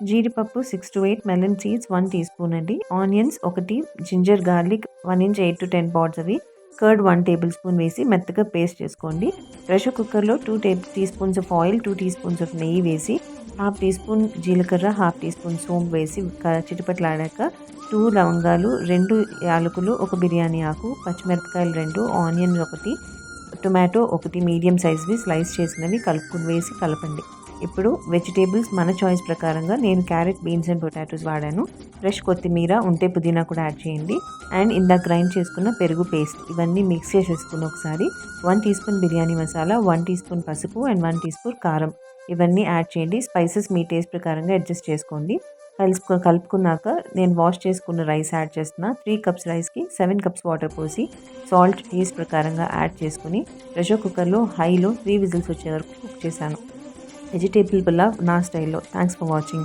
జీడిపప్పు 6-8, melon seeds 1 teaspoon అండి, onions 1, ginger garlic 1 inch 8 to 10 pods అవి, curd 1 tablespoon వేసి మెత్తగా పేస్ట్ చేసుకోండి. ప్రెషర్ కుక్కర్లో 2 teaspoons of oil, 2 teaspoons of నెయ్యి వేసి హాఫ్ టీ స్పూన్ జీలకర్ర, హాఫ్ టీ స్పూన్ సోంపు వేసి చిటపట్లాడాక 2 లవంగాలు, 2 యాలకులు, 1 బిర్యానీ ఆకు, పచ్చిమిరపకాయలు 2, ఆనియన్ 1, టొమాటో 1 మీడియం సైజ్వి స్లైస్ చేసినవి కలుపుకుని వేసి కలపండి. ఇప్పుడు వెజిటేబుల్స్ మన చాయిస్ ప్రకారంగా నేను క్యారెట్, బీన్స్ అండ్ పొటాటోస్ వాడాను. ఫ్రెష్ కొత్తిమీర ఉంటే పుదీనా కూడా యాడ్ చేయండి. అండ్ ఇందాక గ్రైండ్ చేసుకున్న పెరుగు పేస్ట్ ఇవన్నీ మిక్స్ చేసేసుకుని ఒకసారి 1 teaspoon biryani masala, 1 teaspoon పసుపు అండ్ 1 టీ స్పూన్ కారం ఇవన్నీ యాడ్ చేయండి. స్పైసెస్ మీ టేస్ట్ ప్రకారంగా అడ్జస్ట్ చేసుకోండి. కలుపుకున్నాక నేను వాష్ చేసుకున్న రైస్ యాడ్ చేస్తున్నా. 3 కప్స్ రైస్కి 7 కప్స్ వాటర్ పోసి సాల్ట్ టేస్ట్ ప్రకారంగా యాడ్ చేసుకుని ప్రెషర్ కుక్కర్లో హైలో 3 విజిల్స్ వచ్చే వరకు కుక్ చేశాను. వెజిటేబుల్ పులావ్ నా స్టైల్లో. Thanks for watching.